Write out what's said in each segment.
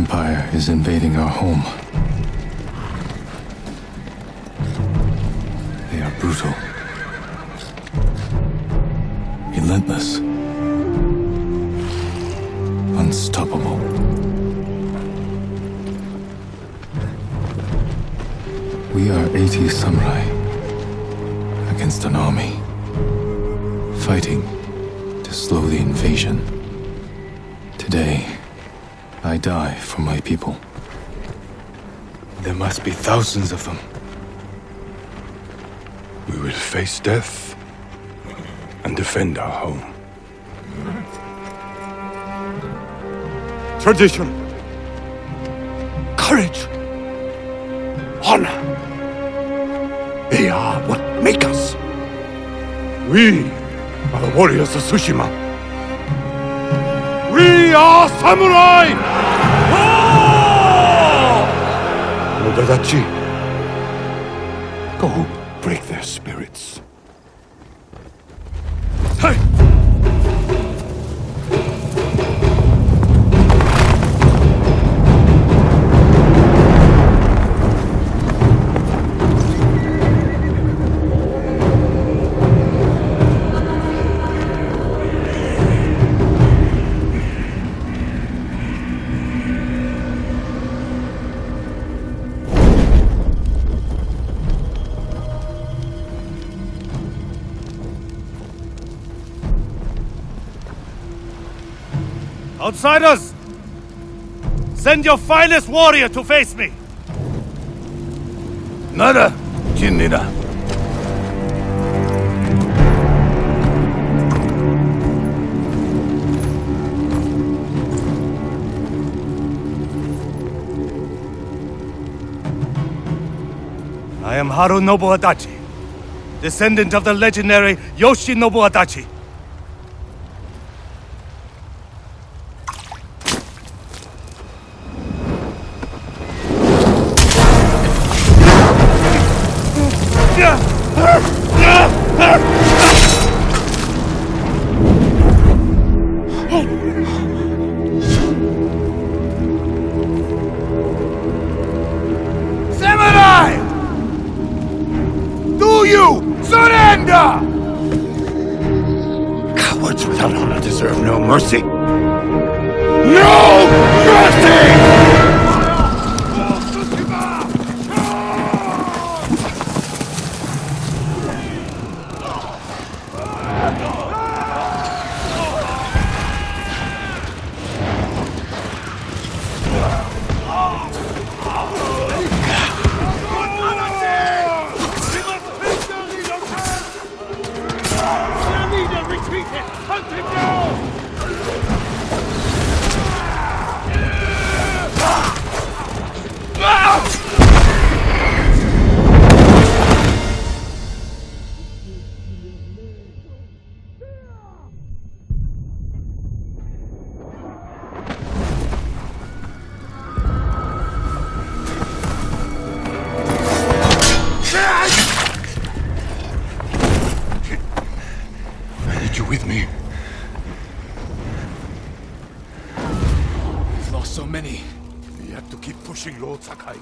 Empire is invading our home. They are brutal, relentless, unstoppable. We are 80 samurai against an army, fighting to slow the invasion. Today, I die for my people. There must be thousands of them. We will face death and defend our home. Tradition, courage, honor. They are what make us. We are the warriors of Tsushima. We are samurai! Odadachi, go break their spirits. Hey! Outsiders! Send your finest warrior to face me! Nada, Jinnida. I am Harunobu Adachi, descendant of the legendary Yoshinobu Adachi. Samurai! Do you surrender? Cowards without honor deserve no mercy. No mercy! You with me? We've lost so many. We have to keep pushing, Lord Sakai,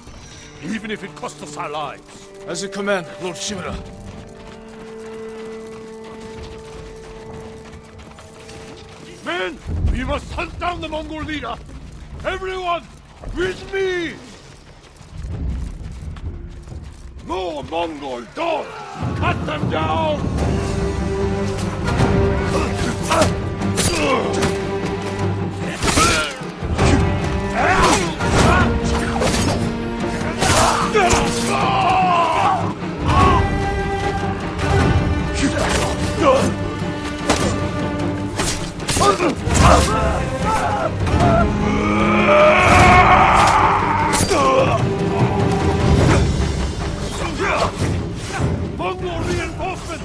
even if it costs us our lives. As you command, Lord Shimura. Men, we must hunt down the Mongol leader. Everyone, with me! More Mongol dogs! Cut them down! Mongol reinforcements!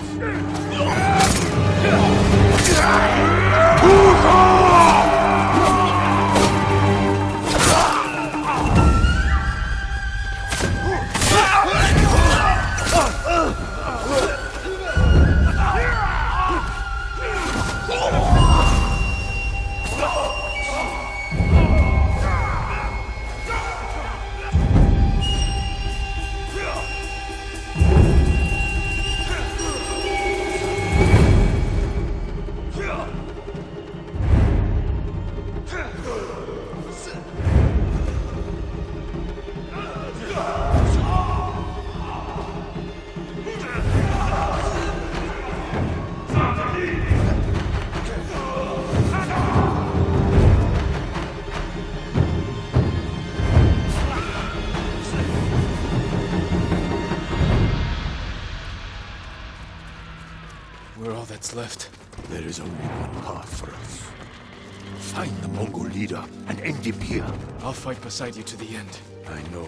left. There is only one path for us. Find the Mongol leader and end him here. I'll fight beside you to the end. I know.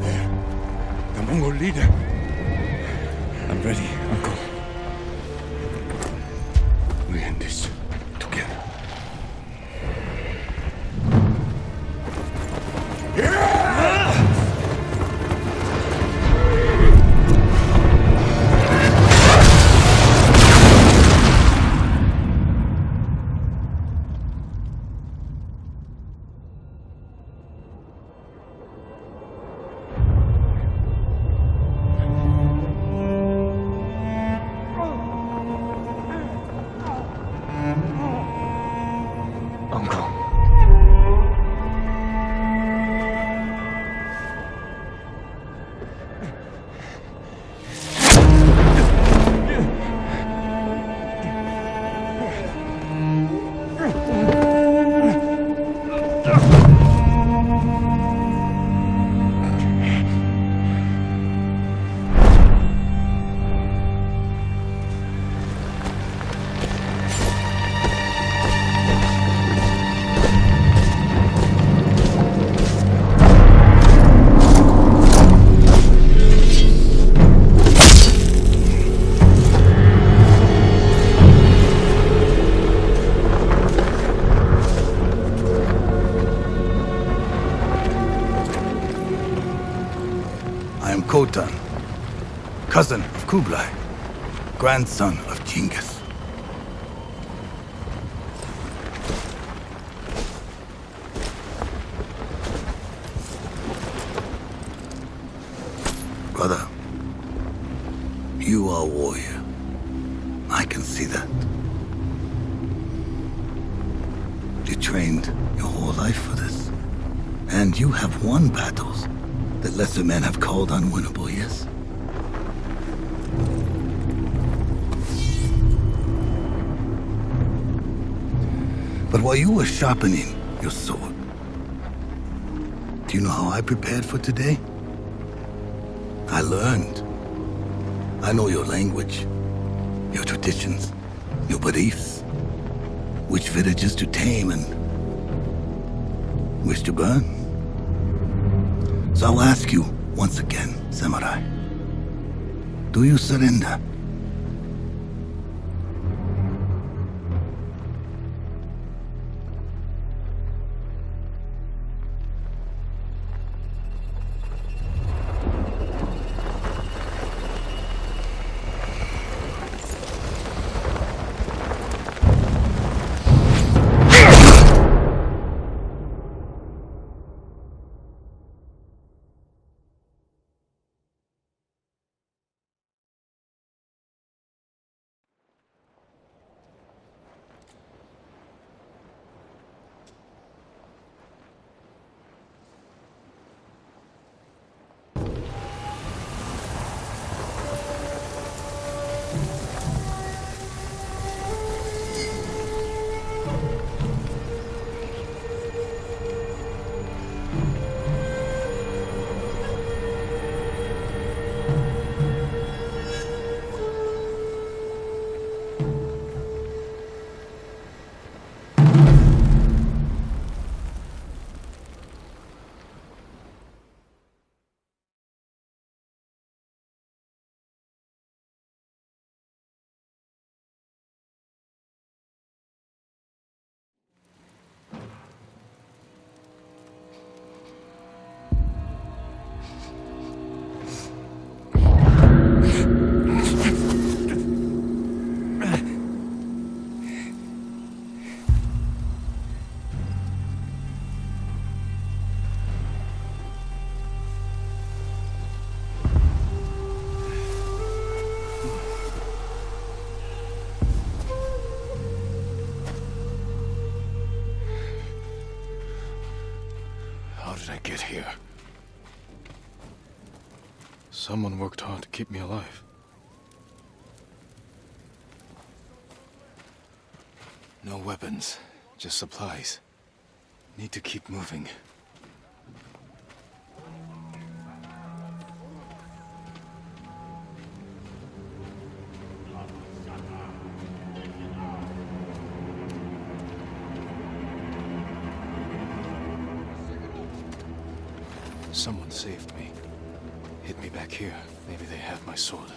There. The Mongol leader. I'm ready, Uncle. We end this together. Uncle. I am Khotan, cousin of Kublai, grandson of Genghis. Brother, you are a warrior. I can see that. You trained your whole life for this. And you have won battles that lesser men have called unwinnable, yes? But while you were sharpening your sword, do you know how I prepared for today? I learned. I know your language, your traditions, your beliefs, which villages to tame and which to burn. So I'll ask you once again, samurai. Do you surrender? How did I get here? Someone worked hard to keep me alive. No weapons, Just supplies. Need to keep moving. Someone saved me. Hid me back here. Maybe they have my sword.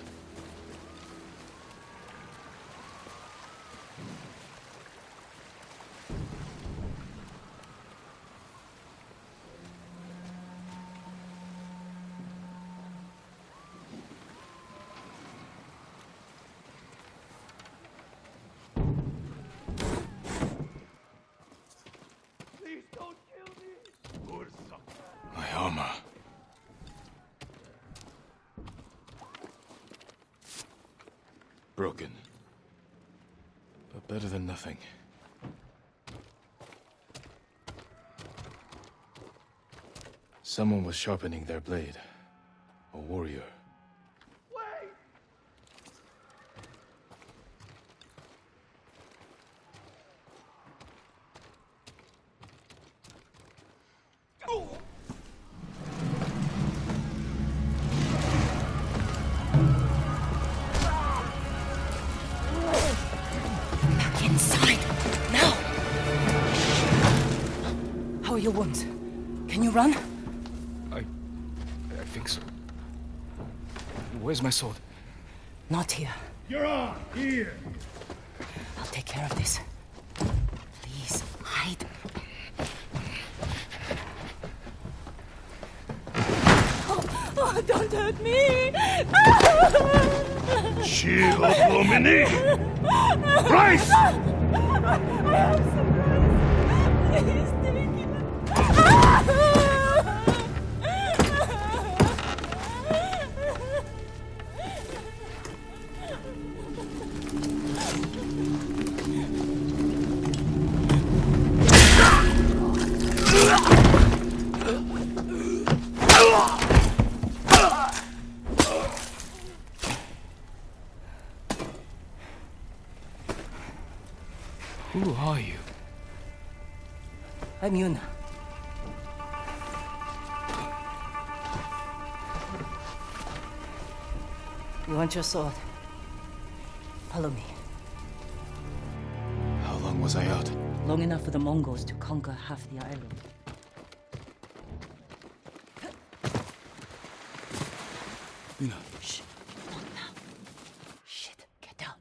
Please don't kill me! My armor. Broken. But better than nothing. Someone was sharpening their blade. A warrior. Wait! Inside! Now! How are your wounds? Can you run? I think so. Where's my sword? Not here. You're on! Here! I'll take care of this. Please, hide. Oh, don't hurt me! Shield Lumini! Rice! Please take it. Who are you? I'm Yuna. You want your sword? Follow me. How long was I out? Long enough for the Mongols to conquer half the island. Yuna. Shh. Not now. Shit. Get down.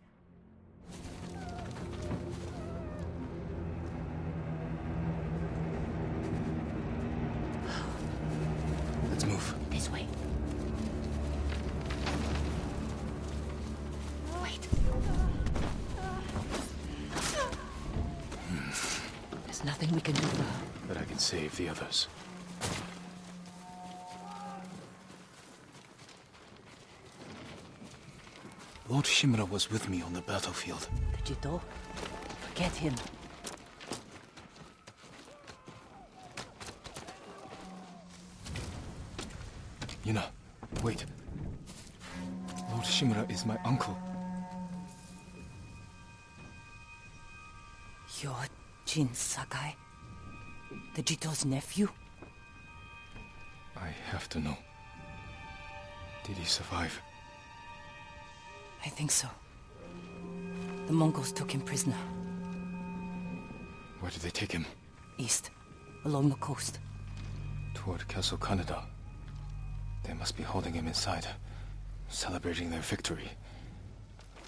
Let's move. This way. Wait. There's nothing we can do for her. But I can save the others. Lord Shimura was with me on the battlefield. The Jito? Forget him. Yuna, wait. Lord Shimura is my uncle. You're Jin Sakai? The Jito's nephew? I have to know. Did he survive? I think so. The Mongols took him prisoner. Where did they take him? East, along the coast. Toward Castle Kaneda. They must be holding him inside, celebrating their victory.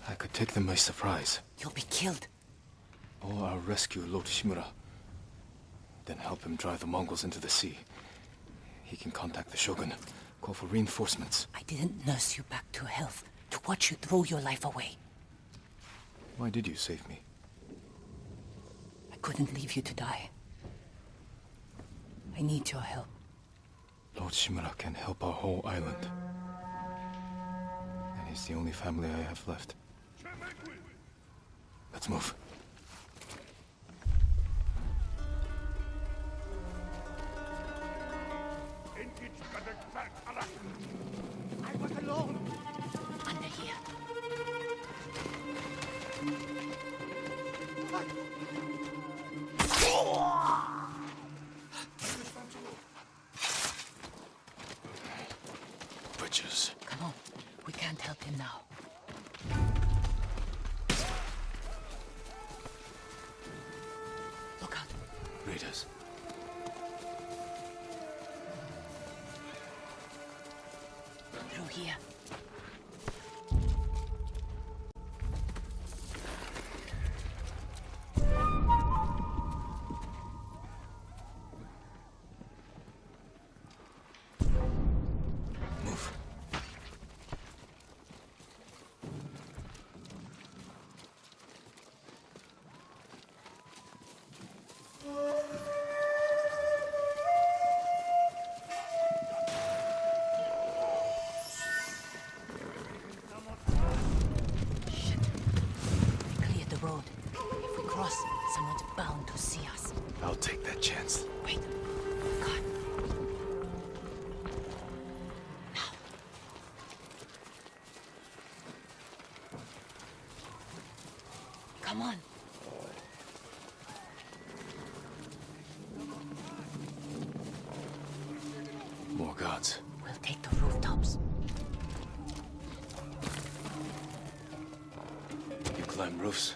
I could take them by surprise. You'll be killed. Or I'll rescue Lord Shimura. Then help him drive the Mongols into the sea. He can contact the Shogun, call for reinforcements. I didn't nurse you back to health to watch you throw your life away. Why did you save me? I couldn't leave you to die. I need your help. Lord Shimura can help our whole island. And he's the only family I have left. Let's move. I was alone! Under here. Savages. Come on. We can't help him now. Look out. Raiders. Through here. Move. Shit. They cleared the road. If we cross, someone's bound to see us. I'll take that chance. Wait. God. Now. Come on. More guards. We'll take the rooftops. You climb roofs,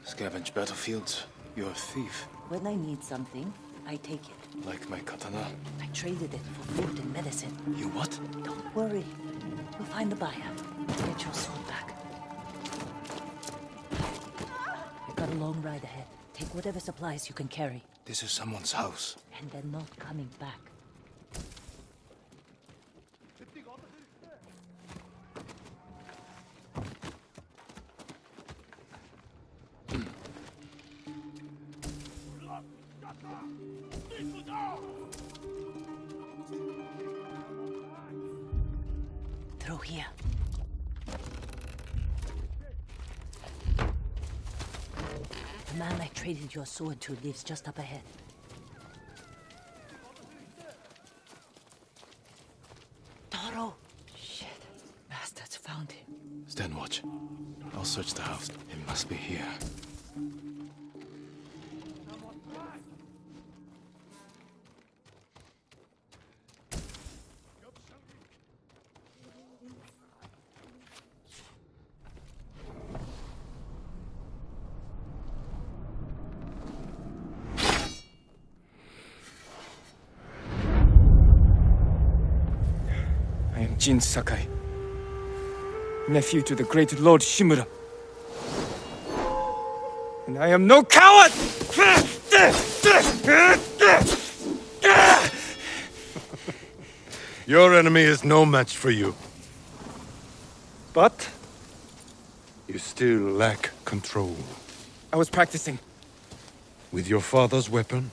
scavenge battlefields. You're a thief. When I need something, I take it. Like my katana. I traded it for food and medicine. You what? Don't worry. We'll find the buyer. Get your sword back. We've got a long ride ahead. Take whatever supplies you can carry. This is someone's house. And they're not coming back. Through here. The man I traded your sword to lives just up ahead. Toro! Shit. Bastards found him. Stand watch. I'll search the house. It must be here. I am Jin Sakai, nephew to the great Lord Shimura. And I am no coward! Your enemy is no match for you. But you still lack control. I was practicing. With your father's weapon,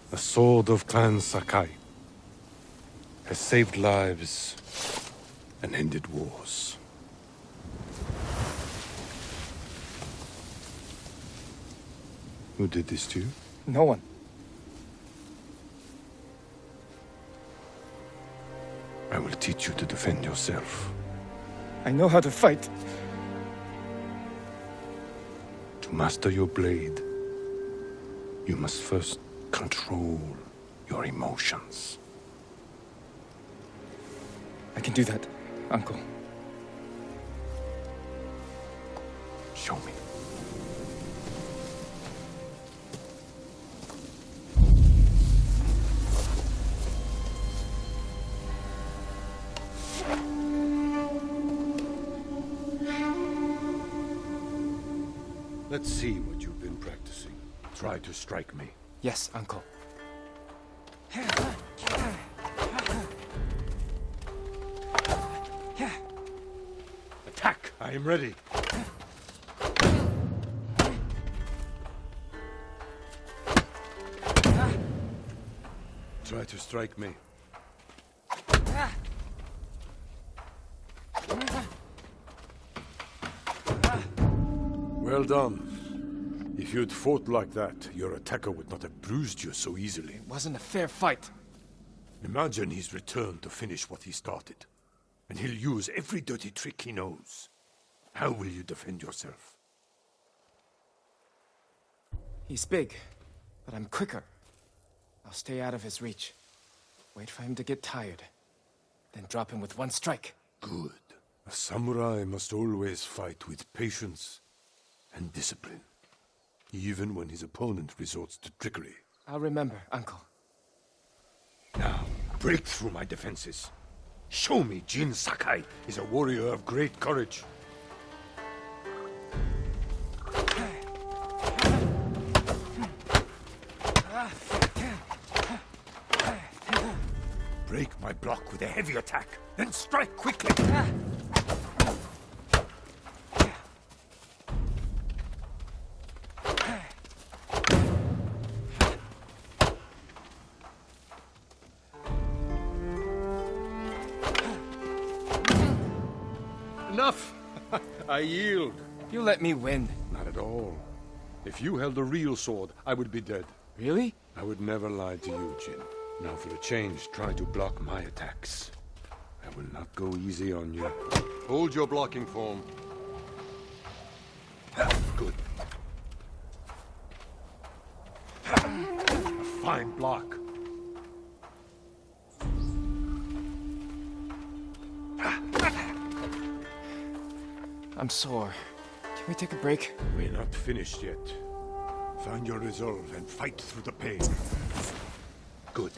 the sword of Clan Sakai has saved lives and ended wars. Who did this to you? No one. I will teach you to defend yourself. I know how to fight. To master your blade, you must first control your emotions. I can do that, Uncle. Show me. Let's see what you've been practicing. Try to strike me. Yes, Uncle. Attack! I am ready. Try to strike me. Well done. If you'd fought like that, your attacker would not have bruised you so easily. It wasn't a fair fight. Imagine he's returned to finish what he started. And he'll use every dirty trick he knows. How will you defend yourself? He's big, but I'm quicker. I'll stay out of his reach. Wait for him to get tired. Then drop him with one strike. Good. A samurai must always fight with patience and discipline, even when his opponent resorts to trickery. I'll remember, Uncle. Now, break through my defenses. Show me Jin Sakai is a warrior of great courage. Break my block with a heavy attack, then strike quickly. Enough! I yield. You let me win. Not at all. If you held a real sword, I would be dead. Really? I would never lie to you, Jin. Now for a change, try to block my attacks. I will not go easy on you. Hold your blocking form. Good. A fine block. I'm sore. Can we take a break? We're not finished yet. Find your resolve and fight through the pain. Good.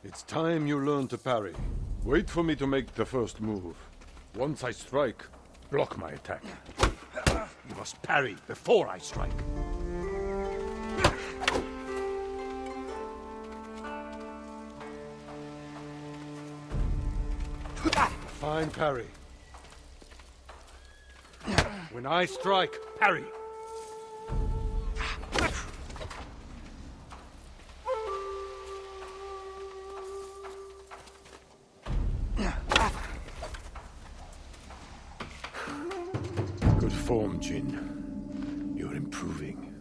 It's time you learn to parry. Wait for me to make the first move. Once I strike, block my attack. You must parry before I strike. Fine parry. When I strike, parry. Good form, Jin. You're improving.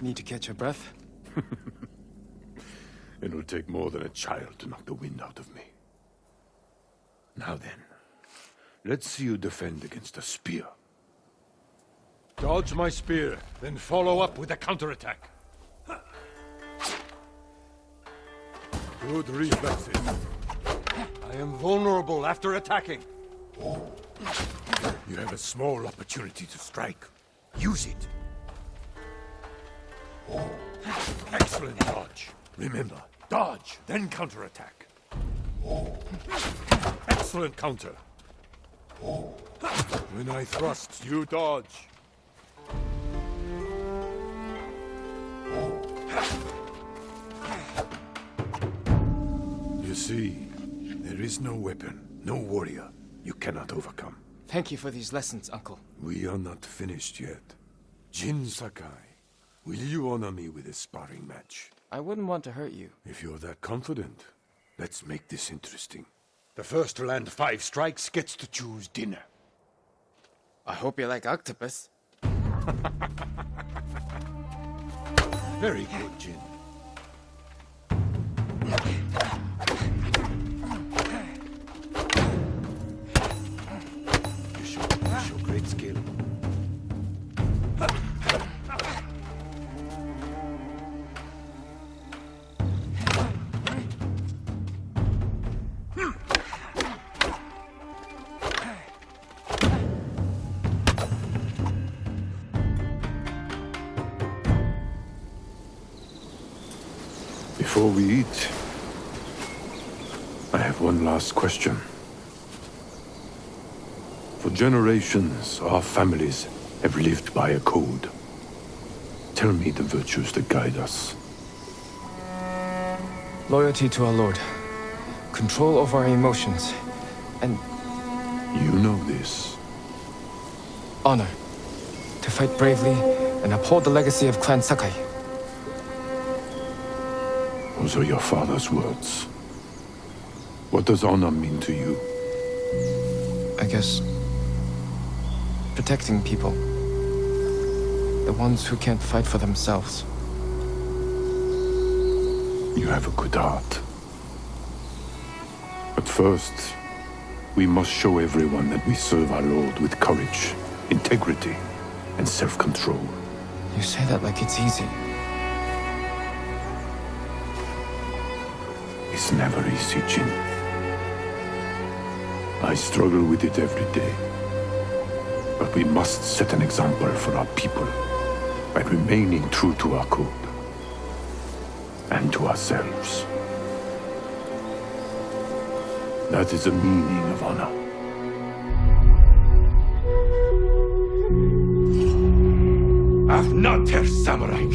Need to catch your breath? It'll take more than a child to knock the wind out of me. Now then, let's see you defend against a spear. Dodge my spear, then follow up with a counterattack. Good reflexes. I am vulnerable after attacking. You have a small opportunity to strike. Use it. Excellent dodge. Remember, dodge, then counterattack. Excellent counter. When I thrust, you dodge. You see, there is no weapon, no warrior you cannot overcome. Thank you for these lessons, Uncle. We are not finished yet. Jin Sakai, will you honor me with a sparring match? I wouldn't want to hurt you. If you're that confident, let's make this interesting. The first to land 5 strikes gets to choose dinner. I hope you like octopus. Very good, Jin. You show great skill. Before we eat, I have one last question. For generations, our families have lived by a code. Tell me the virtues that guide us. Loyalty to our Lord. Control over our emotions. And You know this. honor. To fight bravely and uphold the legacy of Clan Sakai. Those are your father's words. What does honor mean to you? I guess... protecting people. The ones who can't fight for themselves. You have a good heart. But first, we must show everyone that we serve our Lord with courage, integrity, and self-control. You say that like it's easy. It's never easy, Jin. I struggle with it every day. But we must set an example for our people by remaining true to our code and to ourselves. That is the meaning of honor. Ach, not Herr Samurai!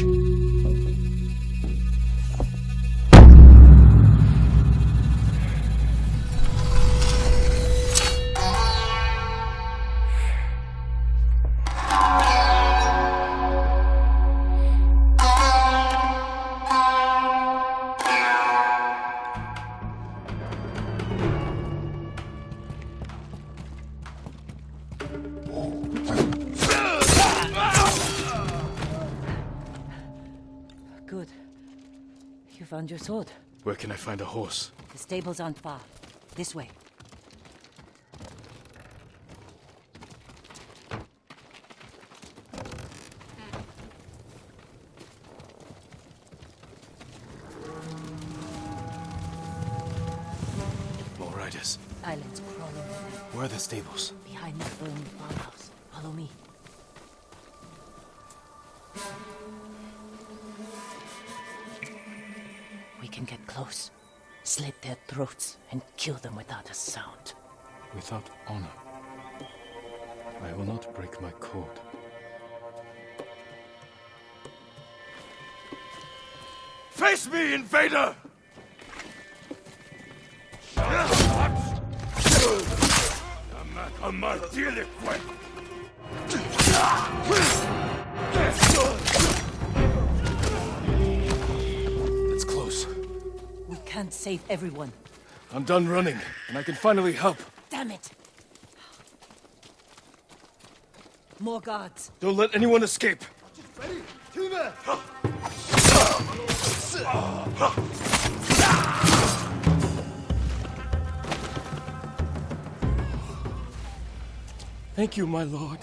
Good. You found your sword. Where can I find a horse? The stable's aren't far. This way. More riders. Islands crawling with them. Where are the stables? Behind that burning farmhouse. Follow me. We can get close, slit their throats, and kill them without a sound. Without honor. I will not break my code. Face me, invader! It's close. We can't save everyone. I'm done running, and I can finally help. Damn it! More guards. Don't let anyone escape. Thank you, my lord.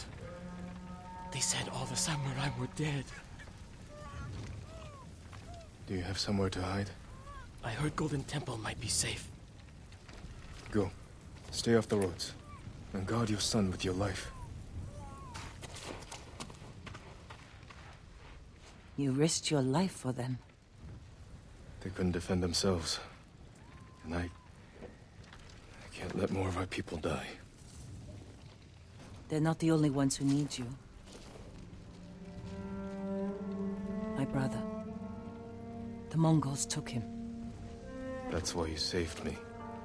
They said all the samurai were dead. Do you have somewhere to hide? I heard Golden Temple might be safe. Go. Stay off the roads. And guard your son with your life. You risked your life for them. They couldn't defend themselves. And I can't let more of our people die. They're not the only ones who need you. My brother. The Mongols took him. That's why you saved me.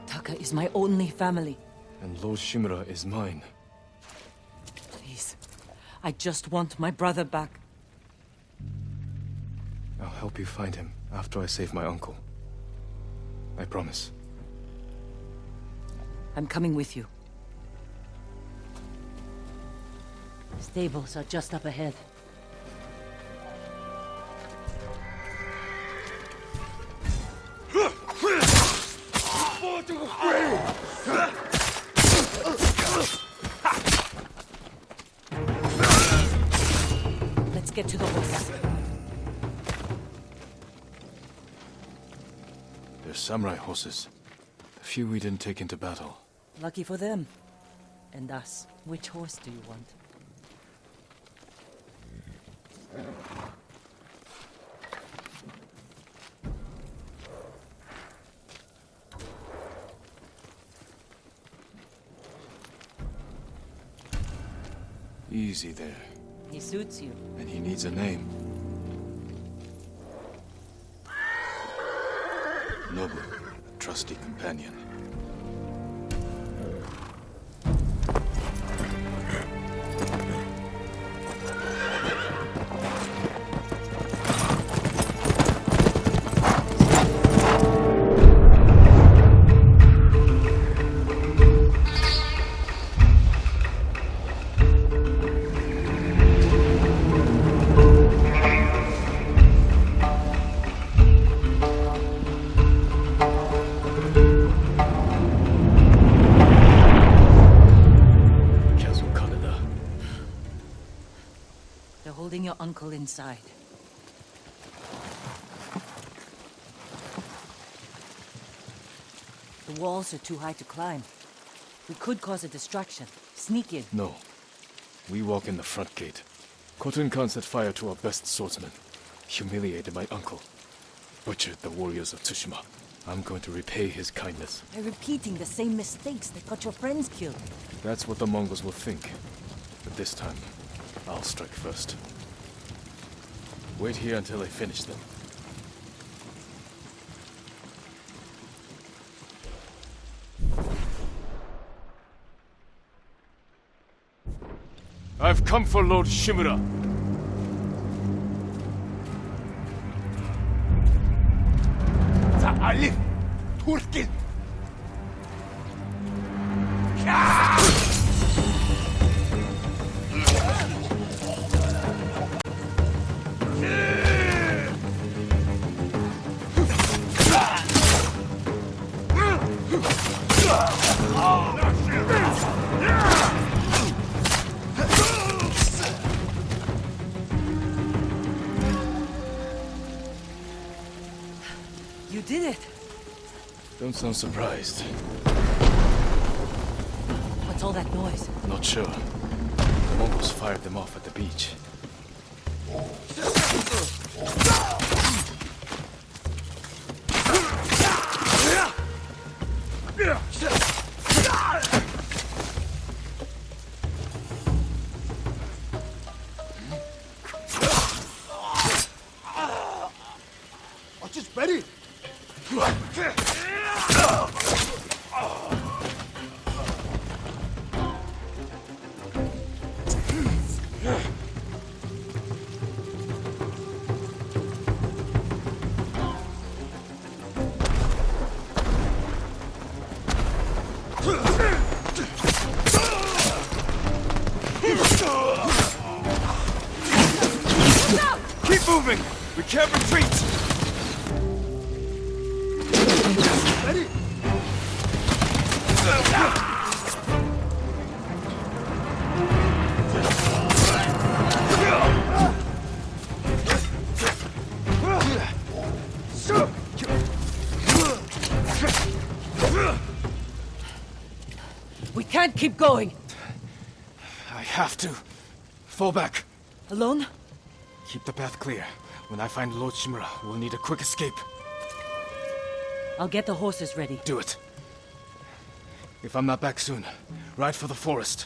Taka is my only family. And Lord Shimura is mine. Please. I just want my brother back. I'll help you find him after I save my uncle. I promise. I'm coming with you. Stables are just up ahead. Let's get to the horses. They're samurai horses. The few we didn't take into battle. Lucky for them. And us. Which horse do you want? Easy there. He suits you. And he needs a name. Noble, trusty companion. holding your uncle inside. The walls are too high to climb. We could cause a distraction. Sneak in. No. We walk in the front gate. Khotun Khan set fire to our best swordsman. Humiliated my uncle. Butchered the warriors of Tsushima. I'm going to repay his kindness. By repeating the same mistakes that got your friends killed. That's what the Mongols will think. But this time, I'll strike first. Wait here until I finish them. I've come for Lord Shimura. Alif! Turkin! You did it! Don't sound surprised. What's all that noise? Not sure. The Mongols fired them off at the beach. Just ready! Keep moving! We can't retreat! Ready? We can't keep going! I have to. Fall back. Alone? Keep the path clear. When I find Lord Shimura, we'll need a quick escape. I'll get the horses ready. Do it. If I'm not back soon, ride for the forest.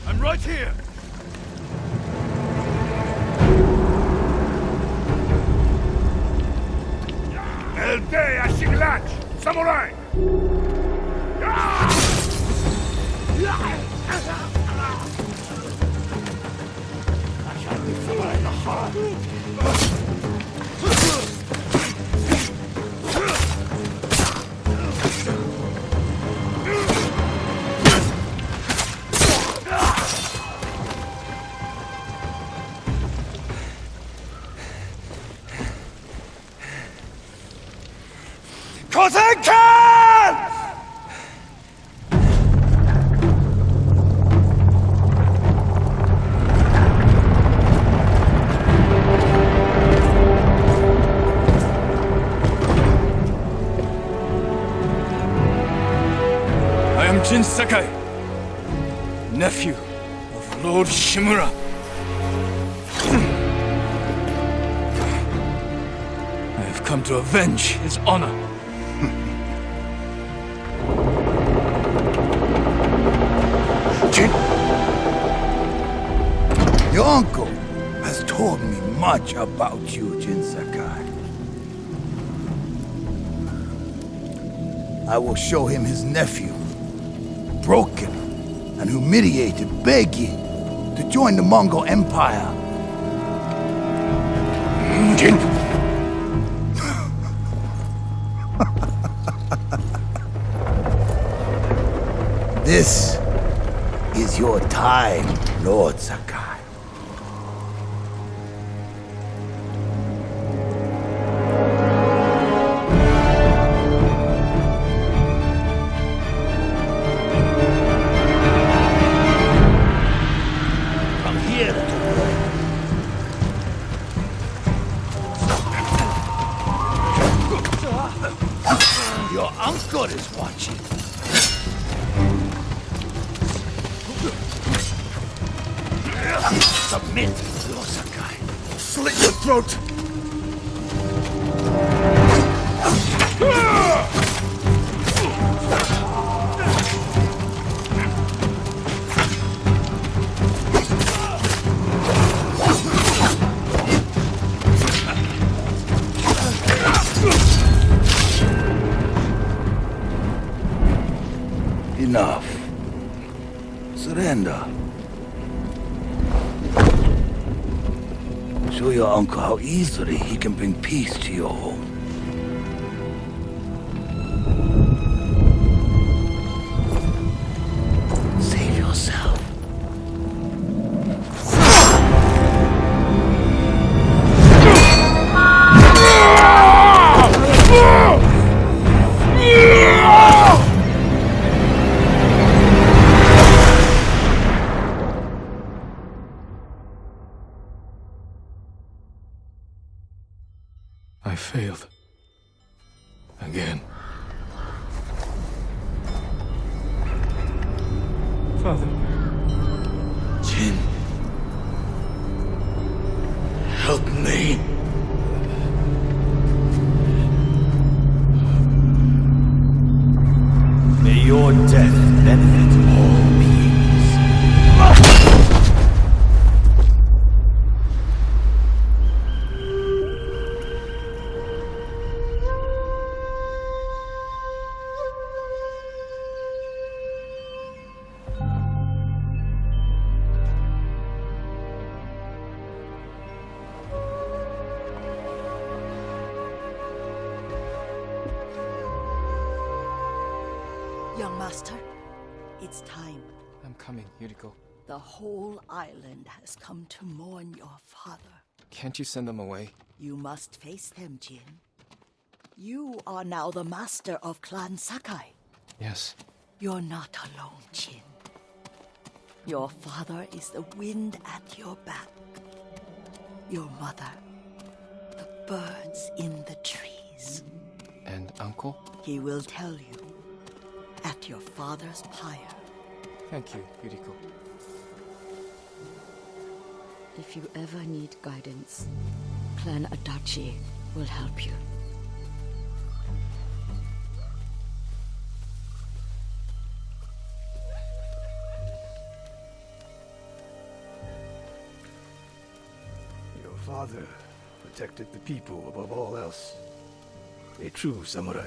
I'm right here! Elde Ashiglac! Samurai! Khotun Khan! Jin Sakai, nephew of Lord Shimura. I have come to avenge his honor. Jin! Your uncle has told me much about you, Jin Sakai. I will show him his nephew, broken and humiliated, begging to join the Mongol Empire. Jin! This is your time, Lord Sakai. Come here, little boy. Your uncle is watching. Submit, Lord Sakai. Slit your throat! Enough. Surrender. Show your uncle how easily he can bring peace to your home. Save yourself. I failed. Again. Father. Jin. Help me. May your death benefit all beings. Young master, it's time. I'm coming, Yuriko. The whole island has come to mourn your father. Can't you send them away? You must face them, Jin. You are now the master of Clan Sakai. Yes. You're not alone, Jin. Your father is the wind at your back. Your mother, the birds in the trees. And Uncle? He will tell you at your father's pyre. Thank you, Yuriko. If you ever need guidance, Clan Adachi will help you. Your father protected the people above all else. A true samurai.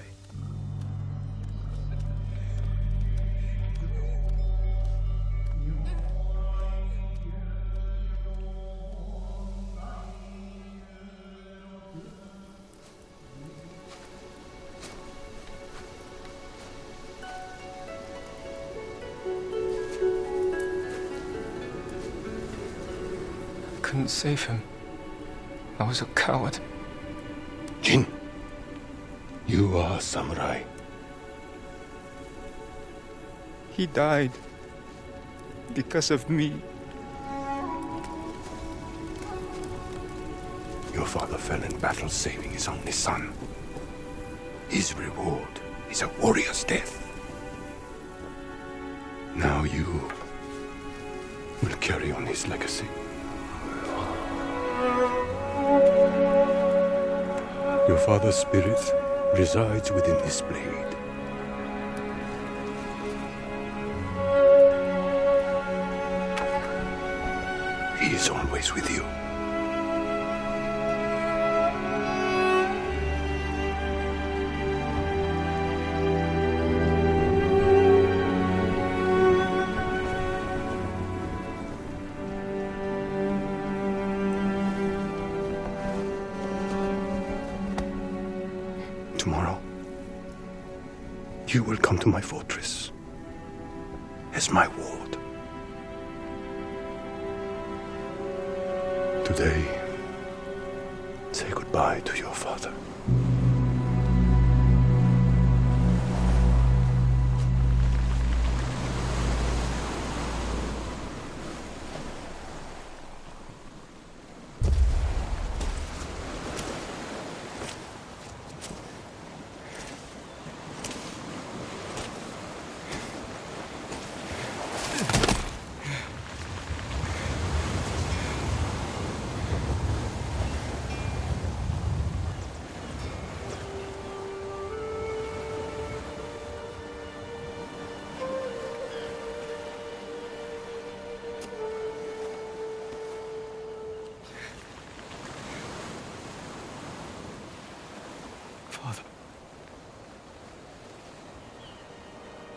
Couldn't save him. I was a coward. Jin, you are a samurai. He died because of me. Your father fell in battle saving his only son. His reward is a warrior's death. Now you will carry on his legacy. Your father's spirit resides within this blade. He is always with you. Tomorrow, you will come to my fortress as my ward. Today, say goodbye to your father. Father.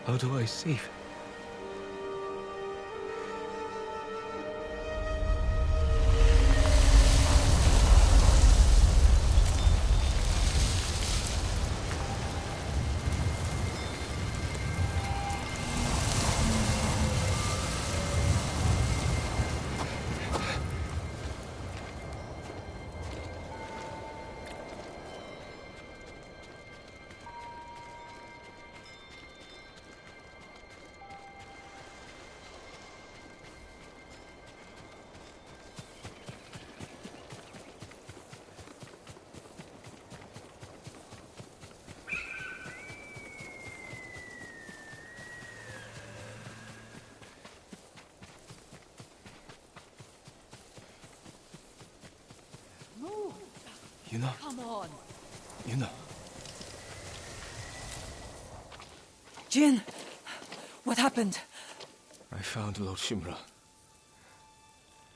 How do I save him? Yuna. Come on. Yuna. Jin, what happened? I found Lord Shimura.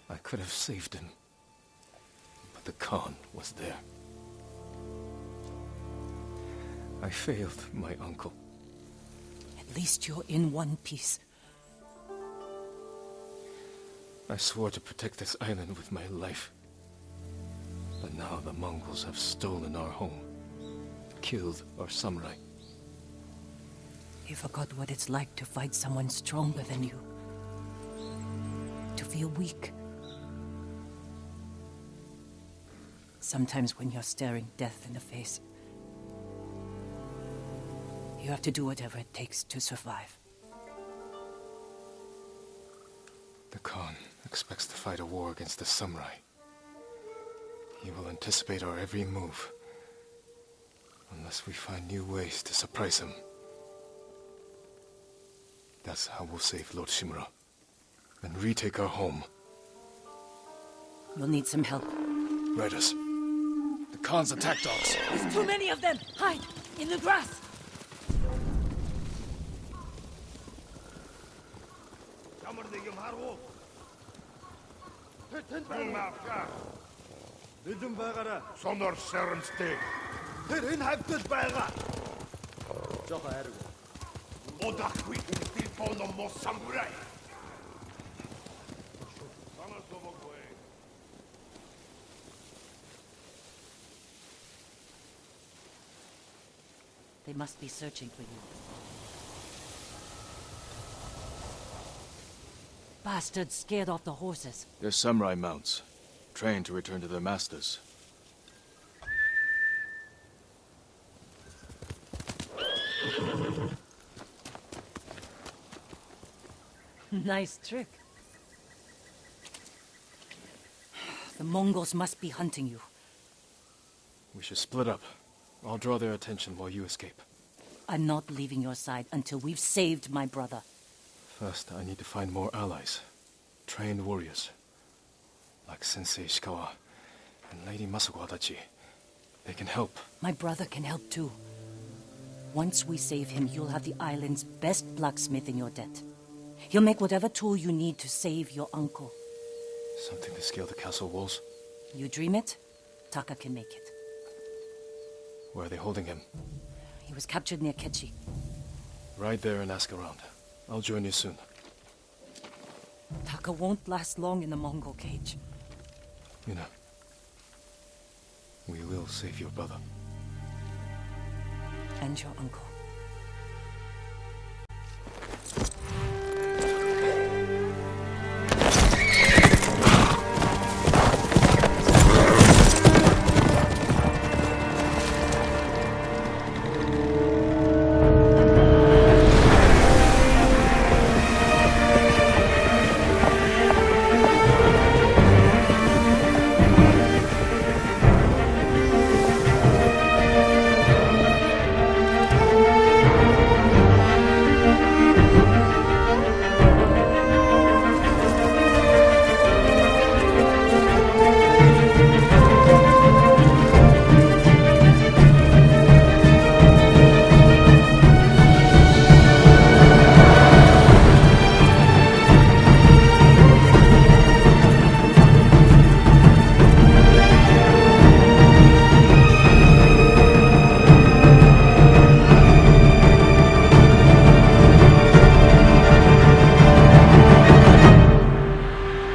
I could have saved him, but the Khan was there. I failed my uncle. At least you're in one piece. I swore to protect this island with my life. But now the Mongols have stolen our home, killed our samurai. You forgot what it's like to fight someone stronger than you. To feel weak. Sometimes when you're staring death in the face, you have to do whatever it takes to survive. The Khan expects to fight a war against the samurai. He will anticipate our every move, unless we find new ways to surprise him. That's how we'll save Lord Shimura, and retake our home. You'll need some help. Riders. The Khan's attack dogs. There's too many of them! Hide! In the grass! 늦은 байгаараа сонор шарамстэй. Тэр энэ хавьтал байгаа. Жохо хайрг. Одахгүй телефоно мо самурай. They must be searching for you. Bastards scared off the horses. They're samurai mounts, trained to return to their masters. Nice trick. The Mongols must be hunting you. We should split up. I'll draw their attention while you escape. I'm not leaving your side until we've saved my brother. First, I need to find more allies. Trained warriors. Like Sensei Ishikawa and Lady Masako Adachi. They can help. My brother can help too. Once we save him, you'll have the island's best blacksmith in your debt. He'll make whatever tool you need to save your uncle. Something to scale the castle walls? You dream it, Taka can make it. Where are they holding him? He was captured near Kechi. Ride there and ask around. I'll join you soon. Taka won't last long in the Mongol cage. Yuna, we will save your brother. And your uncle.